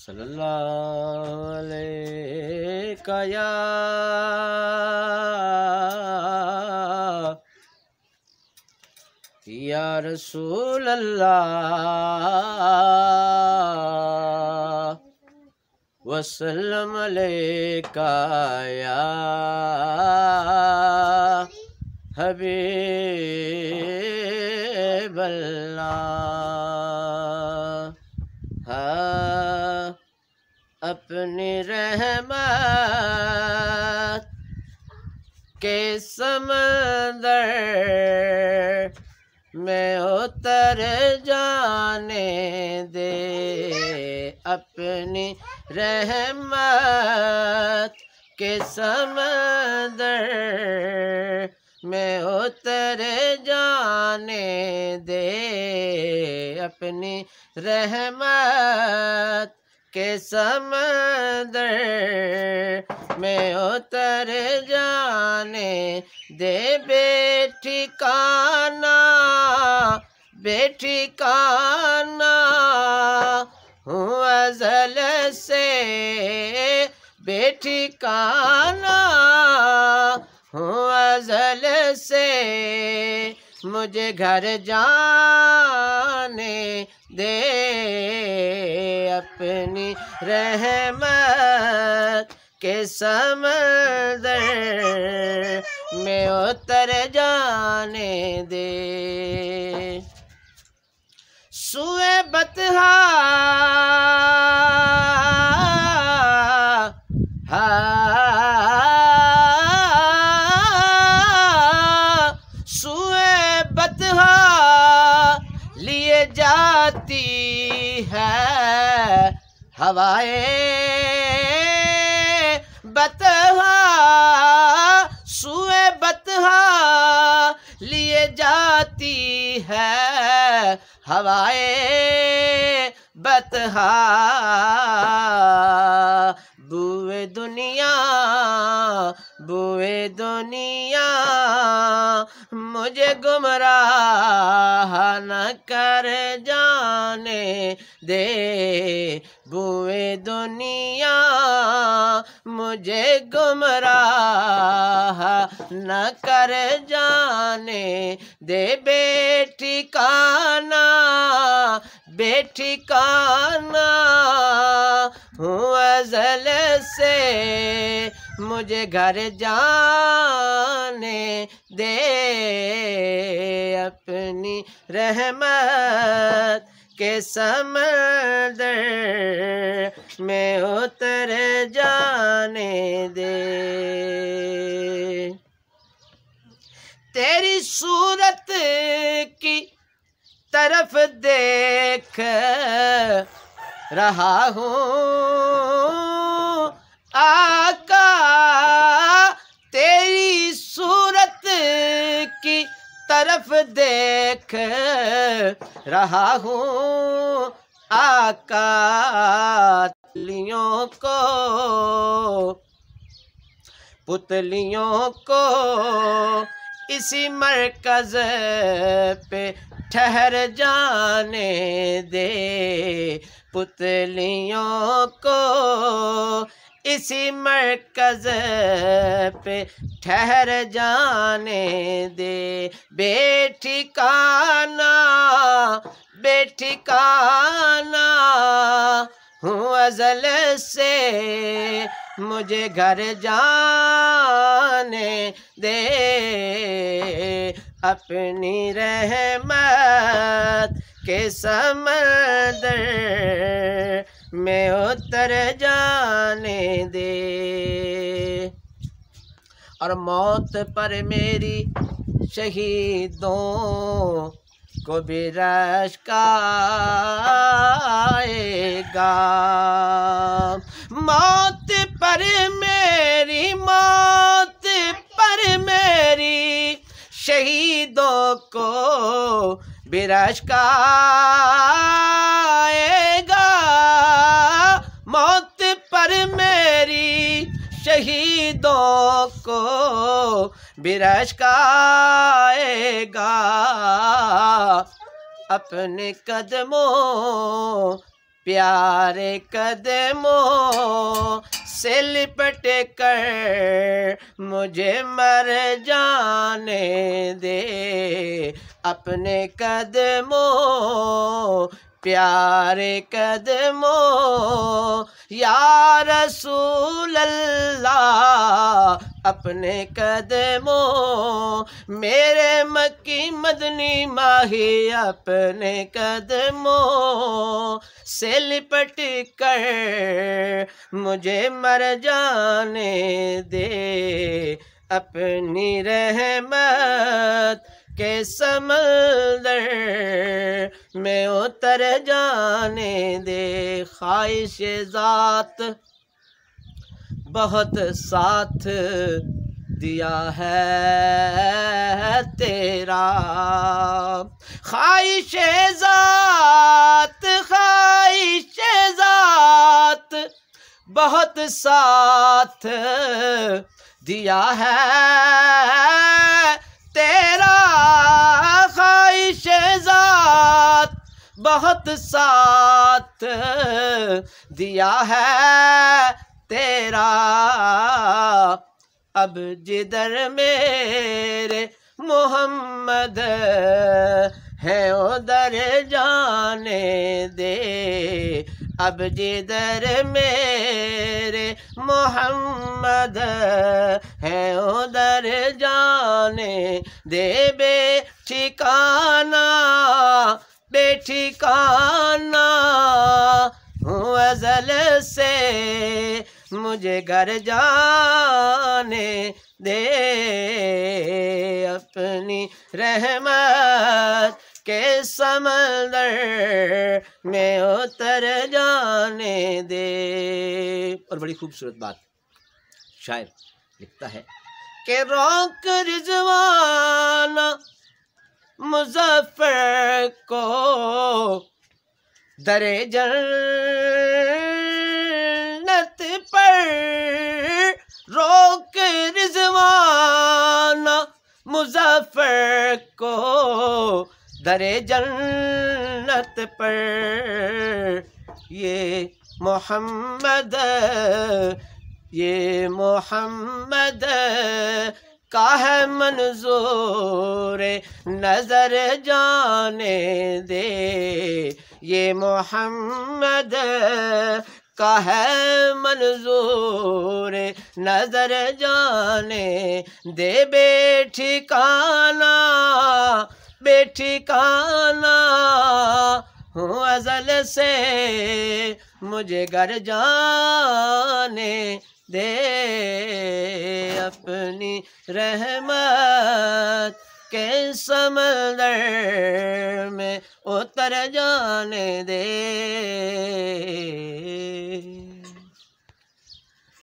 صلی اللہ علیہ یا رسول اللہ وسلم علیکہ یا حبیب اللہ۔ اپنی رحمت کے سمندر میں اتر جانے دے، اپنی رحمت کے سمندر میں اتر جانے دے، اپنی رحمت کے سمندر میں اتر جانے دے، بے ٹھکانہ ہوں ازل سے، بے ٹھکانہ ہوں ازل سے، مجھے گھر جانے دے، اپنی رحمت کے سمندر میں اتر جانے دے۔ سوئے بطحا لیے جاتی ہے ہوائے بطحا، سوئے بطحا لیے جاتی ہے ہوائے بطحا، بوئے دنیا مجھے گمراہ نہ کر جانے دے، بوئے دنیا مجھے گمراہ نہ کر جانے دے، بے ٹھکانہ ہوں ازل سے، مجھے گھر جانے دے، اپنی رحمت کے سمندر میں اتر جانے دے۔ تیری صورت کی طرف دیکھ رہا ہوں آقا، تیری صورت کی طرف دیکھ رہا ہوں آقا، پتلیوں کو اسی مرکز پہ ٹھہر جانے دے، پتلیوں کو اسی مرکز پہ ٹھہر جانے دے، بے ٹھکانہ ہوں ازل سے، مجھے گھر جانے دے، اپنی رحمت کے سمندر میں اتر جانے دے، اور موت پر میری شہیدوں کو بھی رشک آئے گا، موت پر میری شہیدوں کو بھی رشک آئے گا، موت پر میری شہیدوں کو بھی رشک آئے گا، اپنے قدموں پیارے قدموں سے لپٹ کر مجھے مر جانے دے، اپنے قدموں پیارے قدموں یا رسول اللہ، اپنے قدموں میرے مکی مدنی ماہی، اپنے قدموں سے لپٹ کر مجھے مر جانے دے، اپنی رحمت کے سمندر میں اتر جانے دے۔ خواہش ذات بہت ساتھ دیا ہے تیرا، خواہش ذات بہت ساتھ دیا ہے تیرا، خواہش ذات بہت ساتھ دیا ہے تیرا، اب جدھر میرے محمد ہے ادھر جانے دے، اب جدھر میرے محمد ہے ادھر جانے دے، بے ٹھکانہ ہوں ازل سے مجھے گھر جانے دے، اپنی رحمت کے سمندر میں اتر جانے دے۔ اور بڑی خوبصورت بات شاعر لکھتا ہے کہ روک رضوان مظفر کو در جنت پر، روک رضوان مظفر کو در جنت پر، یہ محمد کا ہے منظور نظر جانے دے، یہ محمد کا ہے منظور نظر جانے دے، بے ٹھکانہ ہوں ازل سے مجھے گھر جانے دے، اپنی رحمت کے سمندر میں اتر جانے دے۔